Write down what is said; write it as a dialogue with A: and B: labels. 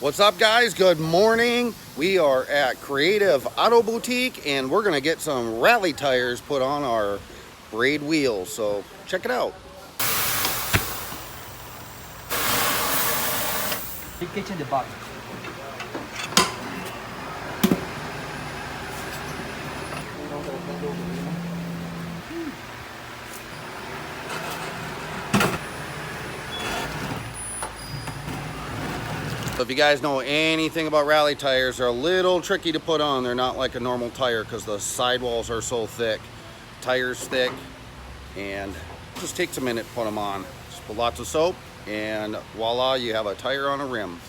A: What's up, guys? Good morning. We are at Creative Auto Boutique and we're gonna get some rally tires put on our Braid wheels, so check it out.
B: Leakage in the bottom.
A: So if you guys know anything about rally tires, they're a little tricky to put on. They're not like a normal tire because the sidewalls are so thick. Tire's thick, and it just takes a minute to put them on. Just put lots of soap and voila, you have a tire on a rim.